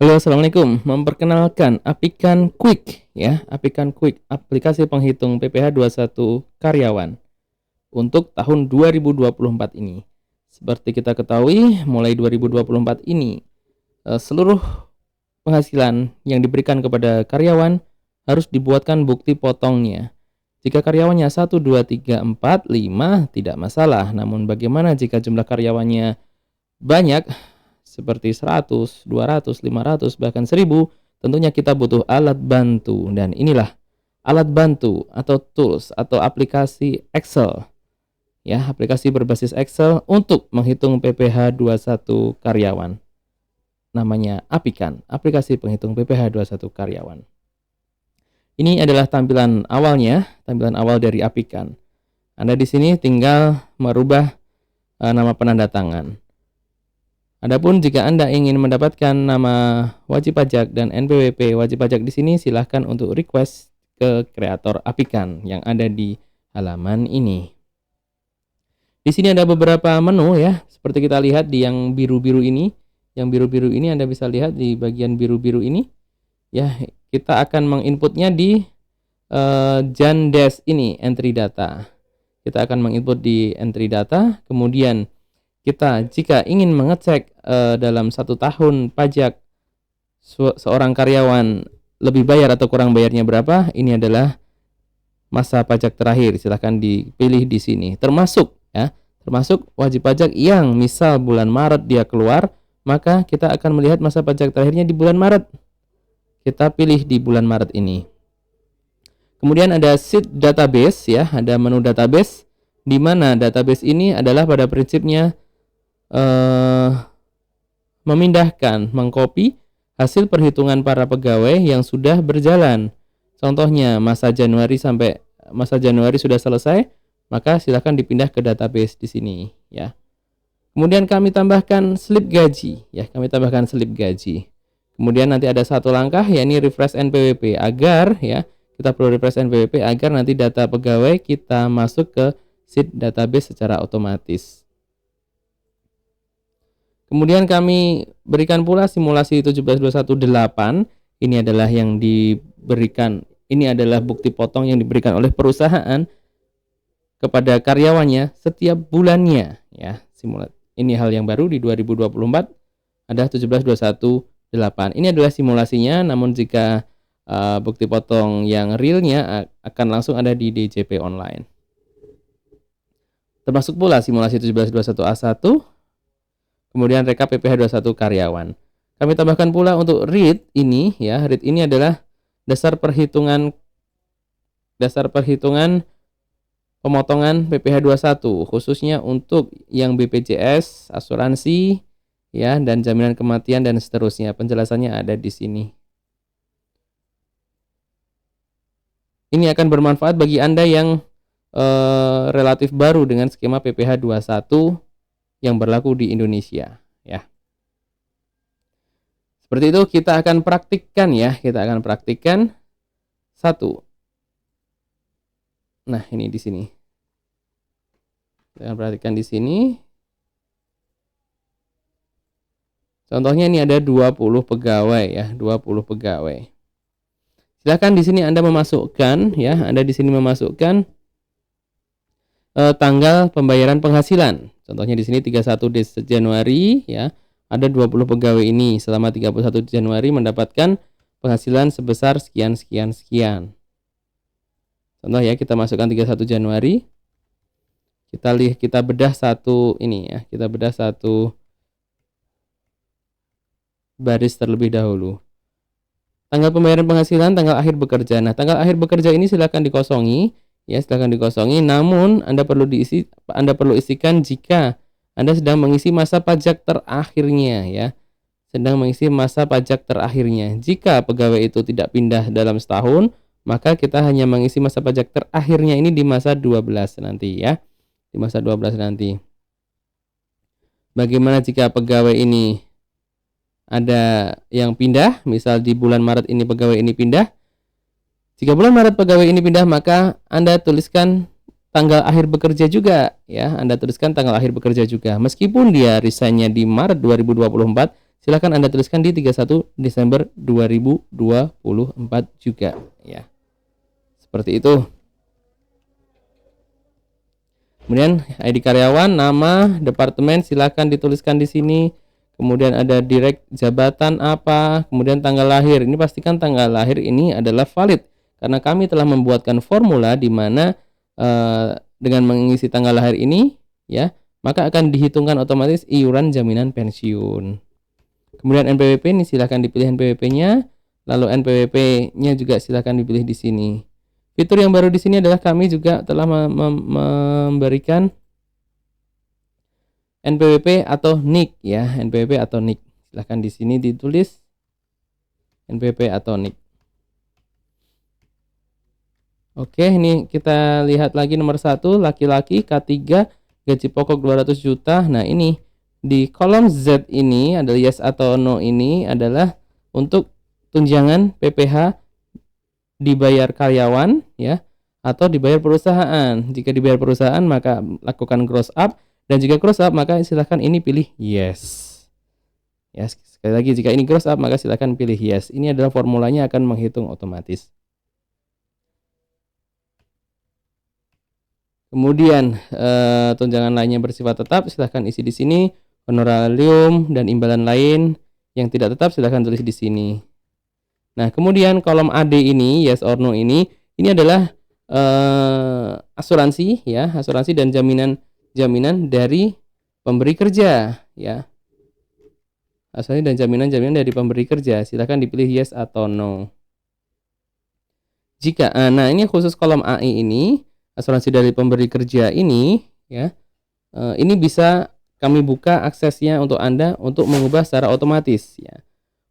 Halo, assalamualaikum. Memperkenalkan Apikan Quick, ya. Apikan Quick, aplikasi penghitung PPh 21 karyawan untuk tahun 2024 ini. Seperti kita ketahui, mulai 2024 ini, seluruh penghasilan yang diberikan kepada karyawan harus dibuatkan bukti potongnya. Jika karyawannya 1, 2, 3, 4, 5 tidak masalah. Namun bagaimana jika jumlah karyawannya banyak seperti 100, 200, 500, bahkan 1000, tentunya kita butuh alat bantu. Dan inilah alat bantu atau tools atau aplikasi Excel. Ya, aplikasi berbasis Excel untuk menghitung PPh 21 karyawan. Namanya Apikan, aplikasi penghitung PPh 21 karyawan. Ini adalah tampilan awalnya, tampilan awal dari Apikan. Anda di sini tinggal merubah nama penanda tangan. Adapun jika Anda ingin mendapatkan nama wajib pajak dan NPWP wajib pajak di sini, silahkan untuk request ke kreator Apikan yang ada di halaman ini. Di sini ada beberapa menu ya, seperti kita lihat di yang biru-biru ini. Yang biru-biru ini Anda bisa lihat di bagian biru-biru ini. Ya, kita akan menginputnya di Jandesk ini, entry data. Kita akan menginput di entry data, kemudian kita jika ingin mengecek dalam 1 tahun pajak seorang karyawan lebih bayar atau kurang bayarnya berapa, ini adalah masa pajak terakhir. Silahkan dipilih di sini. Termasuk wajib pajak yang misal bulan Maret dia keluar, maka kita akan melihat masa pajak terakhirnya di bulan Maret. Kita pilih di bulan Maret ini. Kemudian ada sheet database ya, ada menu database di mana database ini adalah pada prinsipnya memindahkan, mengcopy hasil perhitungan para pegawai yang sudah berjalan. Contohnya masa Januari sampai masa Januari sudah selesai, maka silakan dipindah ke database di sini ya. Kemudian kami tambahkan slip gaji ya, Kemudian nanti ada satu langkah yakni refresh NPWP agar ya, kita perlu refresh NPWP agar nanti data pegawai kita masuk ke sheet database secara otomatis. Kemudian kami berikan pula simulasi 1721/8. Ini adalah yang diberikan, ini adalah bukti potong yang diberikan oleh perusahaan kepada karyawannya setiap bulannya ya. Ini hal yang baru di 2024 ada 1721/8. Ini adalah simulasinya, namun jika bukti potong yang realnya akan langsung ada di DJP online. Termasuk pula simulasi 1721A1. Kemudian rekap PPh 21 karyawan. Kami tambahkan pula untuk read ini ya. Read ini adalah dasar perhitungan pemotongan PPh 21 khususnya untuk yang BPJS, asuransi ya, dan jaminan kematian dan seterusnya. Penjelasannya ada di sini. Ini akan bermanfaat bagi Anda yang relatif baru dengan skema PPh 21 yang berlaku di Indonesia ya. Seperti itu kita akan praktikkan ya, satu. Nah, ini di sini. Kita akan perhatikan di sini. Contohnya ini ada 20 pegawai ya, 20 pegawai. Silakan di sini Anda memasukkan ya, tanggal pembayaran penghasilan. Contohnya di sini 31 Januari ya, ada 20 pegawai ini selama 31 Januari mendapatkan penghasilan sebesar sekian. Contoh ya, kita masukkan 31 Januari. Kita bedah satu ini ya, satu baris terlebih dahulu. Tanggal pembayaran penghasilan, tanggal akhir bekerja. Nah, tanggal akhir bekerja ini silakan dikosongi. Ya, silakan dikosongi. Namun Anda perlu isikan jika Anda sedang mengisi masa pajak terakhirnya ya. Jika pegawai itu tidak pindah dalam setahun, maka kita hanya mengisi masa pajak terakhirnya ini di masa 12 nanti ya. Bagaimana jika pegawai ini ada yang pindah, misal di bulan Maret ini pegawai ini pindah. Jika bulan Maret pegawai ini pindah, maka Anda tuliskan tanggal akhir bekerja juga ya. Meskipun dia resign-nya di Maret 2024, Silakan Anda tuliskan di 31 Desember 2024 juga ya. Seperti itu. Kemudian ID karyawan, nama, departemen silakan dituliskan di sini. Kemudian ada direct jabatan apa, kemudian tanggal lahir. Ini pastikan tanggal lahir ini adalah valid karena kami telah membuatkan formula di mana dengan mengisi tanggal lahir ini ya, maka akan dihitungkan otomatis iuran jaminan pensiun. Kemudian NPWP ini silakan dipilih NPWP-nya, lalu NPWP-nya juga silakan dipilih di sini. Fitur yang baru di sini adalah kami juga telah memberikan NPWP atau NIK ya, NPWP atau NIK. Silahkan di sini ditulis NPWP atau NIK. Oke, ini kita lihat lagi nomor 1, laki-laki K3, gaji pokok 200 juta. Nah, ini di kolom Z ini adalah yes atau no, ini adalah untuk tunjangan PPh dibayar karyawan ya atau dibayar perusahaan. Jika dibayar perusahaan maka lakukan cross up, dan jika cross up maka silahkan ini pilih yes. Ya, sekali lagi jika ini cross up maka silahkan pilih yes. Ini adalah formulanya akan menghitung otomatis. Kemudian tunjangan lainnya bersifat tetap silahkan isi di sini. Honorarium dan imbalan lain yang tidak tetap silahkan tulis di sini. Nah, kemudian kolom AD ini, yes or no ini adalah asuransi ya, asuransi dan jaminan dari pemberi kerja ya. Asuransi dan jaminan dari pemberi kerja, silahkan dipilih yes atau no. Jika nah ini khusus kolom AI ini, asuransi dari pemberi kerja ini ya. Ini bisa kami buka aksesnya untuk Anda untuk mengubah secara otomatis ya.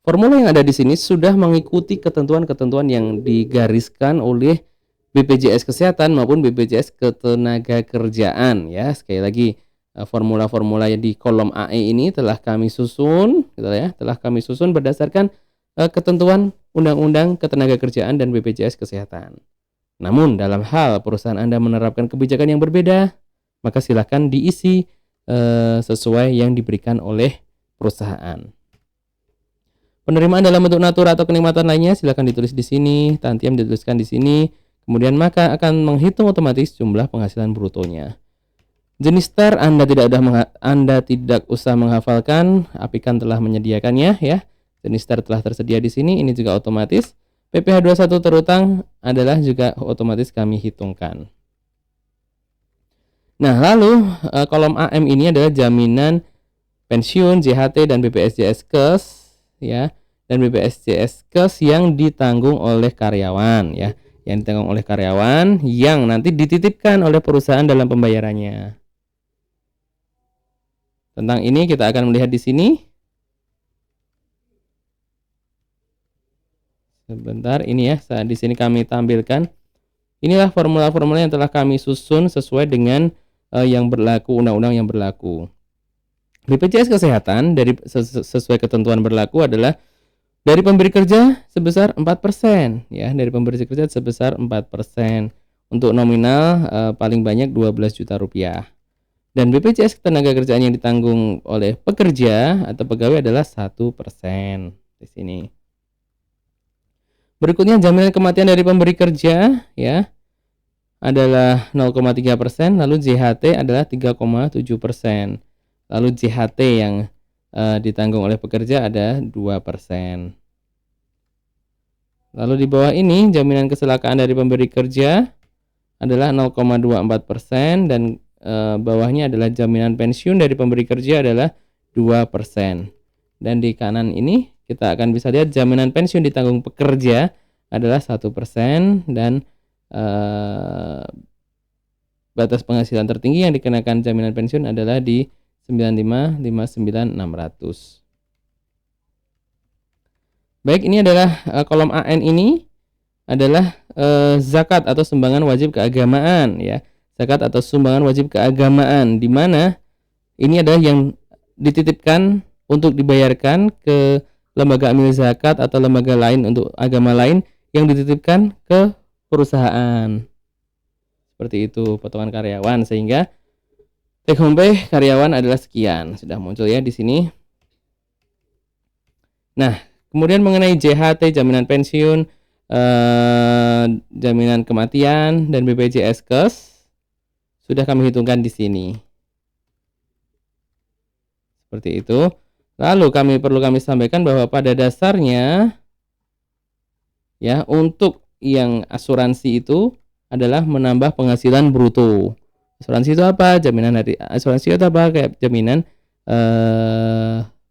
Formula yang ada di sini sudah mengikuti ketentuan-ketentuan yang digariskan oleh BPJS Kesehatan maupun BPJS Ketenagakerjaan ya. Sekali lagi formula-formula yang di kolom AE ini telah kami susun gitu ya, telah kami susun berdasarkan ketentuan Undang-Undang Ketenagakerjaan dan BPJS Kesehatan. Namun dalam hal perusahaan Anda menerapkan kebijakan yang berbeda, maka silakan diisi sesuai yang diberikan oleh perusahaan. Penerimaan dalam bentuk natura atau kenikmatan lainnya silakan ditulis di sini, tantiam dituliskan di sini. Kemudian maka akan menghitung otomatis jumlah penghasilan brutonya. Jenis TER Anda tidak usah menghafalkan, Apikan telah menyediakannya ya. Jenis TER telah tersedia di sini, ini juga otomatis. PPh 21 terutang adalah juga otomatis kami hitungkan. Nah, lalu kolom AM ini adalah jaminan pensiun, JHT dan BPSJS Kes ya, dan BPSJS Kes yang ditanggung oleh karyawan ya, yang ditanggung oleh karyawan yang nanti dititipkan oleh perusahaan dalam pembayarannya. Tentang ini kita akan melihat di sini. Sebentar, ini ya, di sini kami tampilkan. Inilah formula-formula yang telah kami susun sesuai dengan yang berlaku, undang-undang yang berlaku. BPJS Kesehatan dari sesuai ketentuan berlaku adalah dari pemberi kerja sebesar 4% ya, dari pemberi kerja sebesar 4%. Untuk nominal paling banyak 12 juta rupiah. Dan BPJS Ketenagakerjaan yang ditanggung oleh pekerja atau pegawai adalah 1% di sini. Berikutnya jaminan kematian dari pemberi kerja ya adalah 0,3%, lalu JHT adalah 3,7%. Lalu JHT yang ditanggung oleh pekerja ada 2%. Lalu di bawah ini jaminan kecelakaan dari pemberi kerja adalah 0,24% dan bawahnya adalah jaminan pensiun dari pemberi kerja adalah 2%. Dan di kanan ini kita akan bisa lihat jaminan pensiun ditanggung pekerja adalah 1% dan batas penghasilan tertinggi yang dikenakan jaminan pensiun adalah di 95.59600. Baik, ini adalah kolom AN ini adalah zakat atau sumbangan wajib keagamaan ya. Zakat atau sumbangan wajib keagamaan di mana ini adalah yang dititipkan untuk dibayarkan ke lembaga amil zakat atau lembaga lain untuk agama lain yang dititipkan ke perusahaan. Seperti itu potongan karyawan, sehingga take home pay karyawan adalah sekian. Sudah muncul ya di sini. Nah, kemudian mengenai JHT, jaminan pensiun, jaminan kematian, dan BPJS Kes sudah kami hitungkan di sini. Seperti itu. Lalu perlu kami sampaikan bahwa pada dasarnya ya, untuk yang asuransi itu adalah menambah penghasilan bruto. Asuransi itu apa? Asuransi itu apa? Kayak jaminan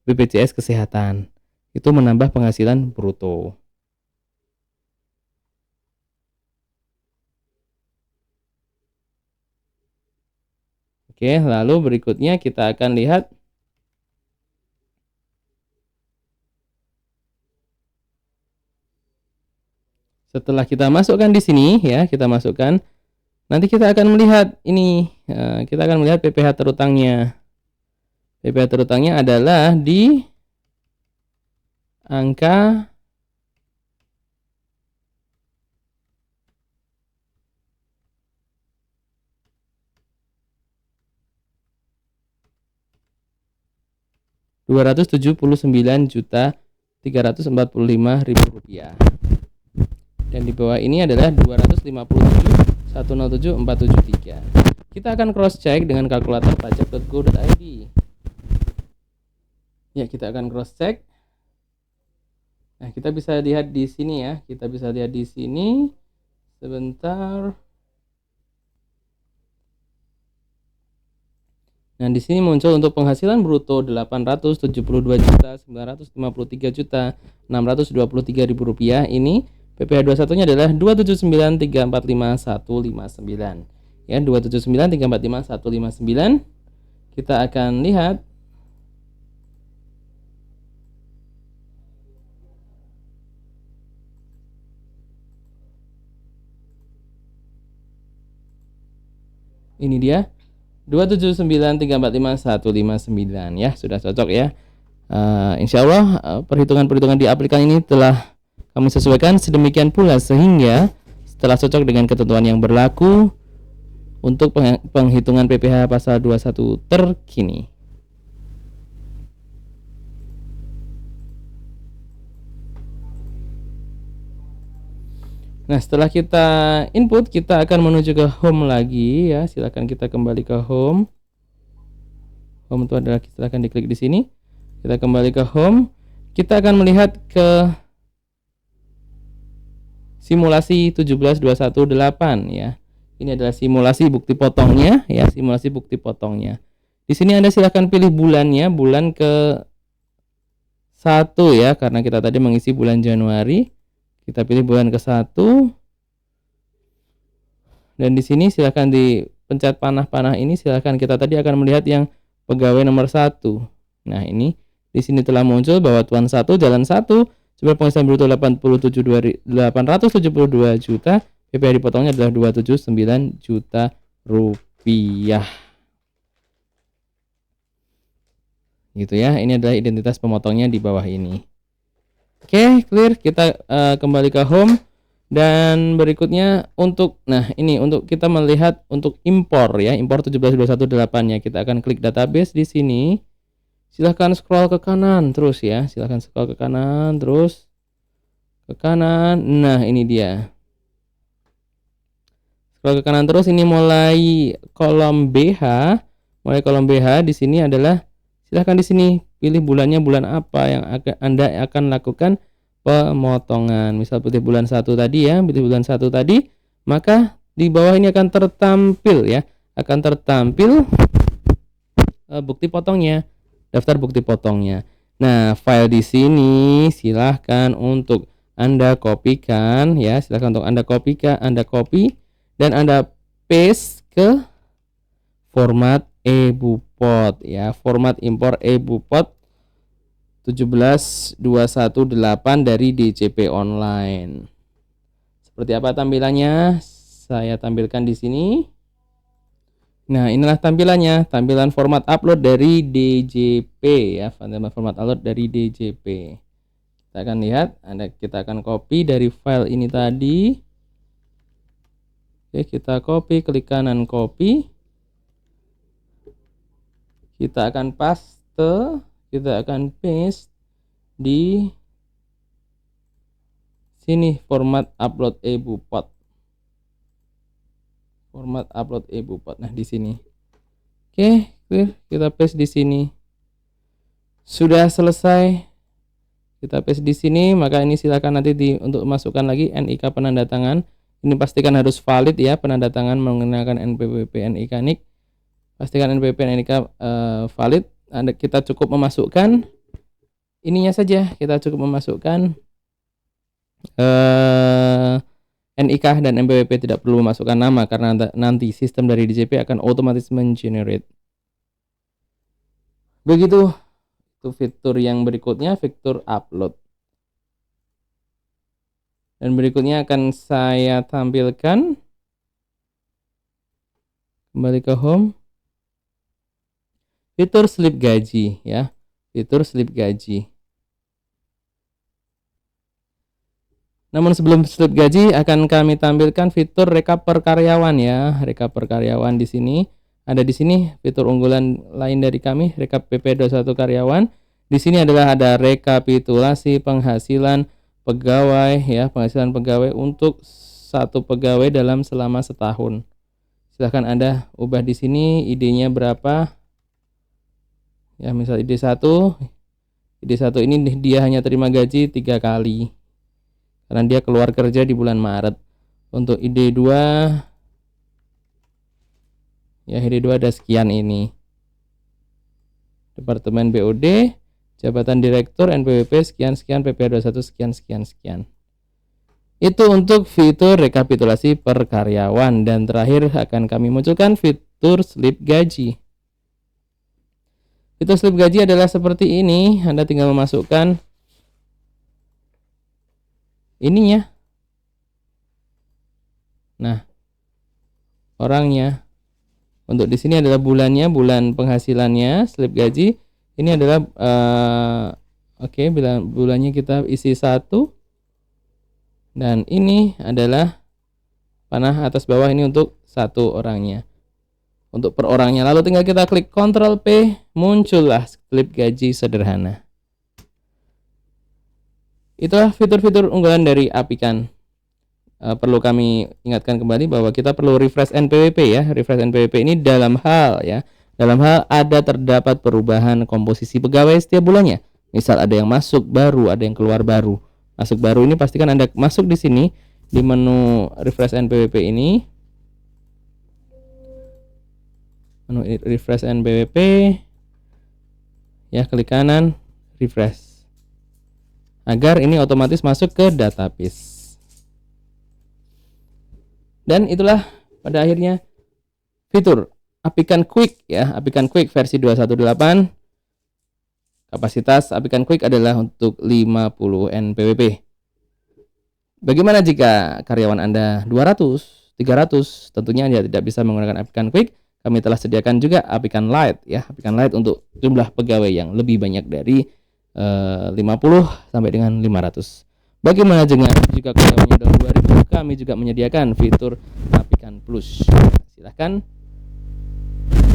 BPJS kesehatan. Itu menambah penghasilan bruto. Oke, lalu berikutnya kita akan lihat setelah kita masukkan di sini ya, kita masukkan. Nanti kita akan melihat ini, kita akan melihat PPh terutangnya. PPh terutangnya adalah di angka Rp279.345.000. Dan di bawah ini adalah 257.107.473. Kita akan cross check dengan kalkulator pajak.go.id. Ya, kita akan cross check. Nah, kita bisa lihat di sini ya. Kita bisa lihat di sini. Sebentar. Nah, di sini muncul untuk penghasilan bruto Rp872.953.623.000. Ini PPh 21-nya adalah 279.345.159. Ya, 279.345.159. Kita akan lihat ini dia 279.345.159 ya, sudah cocok ya. Insya Allah perhitungan-perhitungan di aplikasi ini telah kami sesuaikan sedemikian pula sehingga setelah cocok dengan ketentuan yang berlaku untuk penghitungan PPh pasal 21 terkini. Nah, setelah kita input, kita akan menuju ke home lagi ya. Silakan kita kembali ke home. Home itu adalah, silakan diklik di sini. Kita kembali ke home. Kita akan melihat ke simulasi 17.21.8 ya. Ini adalah simulasi bukti potongnya ya, simulasi bukti potongnya. Di sini Anda silakan pilih bulannya, bulan ke 1 ya, karena kita tadi mengisi bulan Januari. Kita pilih bulan ke-1. Dan di sini silakan dipencet panah-panah ini, silakan kita tadi akan melihat yang pegawai nomor 1. Nah, ini di sini telah muncul bahwa Tuan 1 Jalan 1 jumlah penghasilan bruto 87.872 juta, PPh dipotongnya adalah 279 juta rupiah. Gitu ya. Ini adalah identitas pemotongnya di bawah ini. Oke, clear. Kita kembali ke home dan berikutnya untuk untuk kita melihat untuk impor ya, impor 17.21.8 ya. Kita akan klik database di sini. Silahkan scroll ke kanan terus ya. Silahkan scroll ke kanan terus ke kanan. Nah, ini dia. Scroll ke kanan terus, ini mulai kolom BH. Mulai kolom BH di sini adalah silahkan di sini pilih bulannya, bulan apa yang Anda akan lakukan pemotongan. Misal pilih bulan 1 tadi ya, pilih bulan 1 tadi, maka di bawah ini akan tertampil ya, akan tertampil bukti potongnya, daftar bukti potongnya. Nah, file di sini silahkan untuk Anda kopikan ya, silahkan untuk Anda kopikan, Anda copy dan Anda paste ke format EBUPOT ya, format impor EBUPOT 17.21.8 dari DJP Online. Seperti apa tampilannya? Saya tampilkan di sini. Nah, inilah tampilannya, tampilan format upload dari DJP ya, format upload dari DJP. Kita akan lihat, kita akan copy dari file ini tadi. Oke, kita copy, klik kanan copy. Kita akan paste, kita akan paste di sini format upload e-bupot. Nah, di sini. Oke, clear. Kita paste di sini. Sudah selesai. Kita paste di sini, maka ini silakan nanti untuk masukkan lagi NIK penanda tangan. Ini pastikan harus valid ya, penanda tangan menggunakan NPWP NIK NIK. Pastikan NPWP NIK valid. Kita cukup memasukkan ininya saja. Kita cukup memasukkan NIK dan NPWP, tidak perlu memasukkan nama karena nanti sistem dari DJP akan otomatis mengenerate. Begitu. Itu fitur yang berikutnya, fitur upload. Dan berikutnya akan saya tampilkan. Kembali ke home. Fitur slip gaji ya. Fitur slip gaji. Namun sebelum slip gaji akan kami tampilkan fitur rekap per karyawan ya. Rekap per karyawan di sini. Ada di sini fitur unggulan lain dari kami, rekap PP21 karyawan. Di sini adalah ada rekapitulasi penghasilan pegawai ya, penghasilan pegawai untuk satu pegawai dalam selama setahun. Silahkan Anda ubah di sini ID-nya berapa. Ya, misal ID1 ini dia hanya terima gaji 3 kali. Karena dia keluar kerja di bulan Maret. Untuk ID2 ya, ID2 ada sekian ini. Departemen BOD, jabatan direktur, NPWP sekian-sekian, PP21 sekian-sekian-sekian. Itu untuk fitur rekapitulasi per karyawan. Dan terakhir akan kami munculkan fitur slip gaji. Fitur slip gaji adalah seperti ini. Anda tinggal memasukkan ininya. Nah, orangnya. Untuk di sini adalah bulannya, bulan penghasilannya, slip gaji. Ini adalah bulannya kita isi 1. Dan ini adalah panah atas bawah, ini untuk satu orangnya. Untuk per orangnya. Lalu tinggal kita klik Ctrl P, muncullah slip gaji sederhana. Itulah fitur-fitur unggulan dari Apikan. Perlu kami ingatkan kembali bahwa kita perlu refresh NPWP ya. Refresh NPWP ini dalam hal ada terdapat perubahan komposisi pegawai setiap bulannya. Misal ada yang masuk baru, ada yang keluar baru. Masuk baru ini pastikan Anda masuk di sini di menu refresh NPWP ini. Menu refresh NPWP. Ya, klik kanan, refresh. Agar ini otomatis masuk ke database. Dan itulah pada akhirnya fitur Apikan Quick ya, Apikan Quick versi 218. Kapasitas Apikan Quick adalah untuk 50 NPWP. Bagaimana jika karyawan Anda 200, 300? Tentunya Anda tidak bisa menggunakan Apikan Quick. Kami telah sediakan juga Apikan Lite ya, Apikan Lite untuk jumlah pegawai yang lebih banyak dari 50 sampai dengan 500. Bagaimana jika pegawainya dalam 2000? Kami juga menyediakan fitur Apikan Plus. Silahkan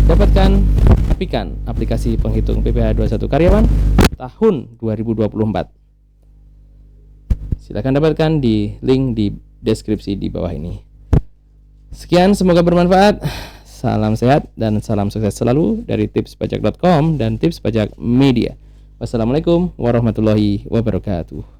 dapatkan Apikan, aplikasi penghitung PPh 21 karyawan tahun 2024. Silahkan dapatkan di link di deskripsi di bawah ini. Sekian, semoga bermanfaat. Salam sehat dan salam sukses selalu dari tipspajak.com dan Tips Pajak Media. Wassalamualaikum warahmatullahi wabarakatuh.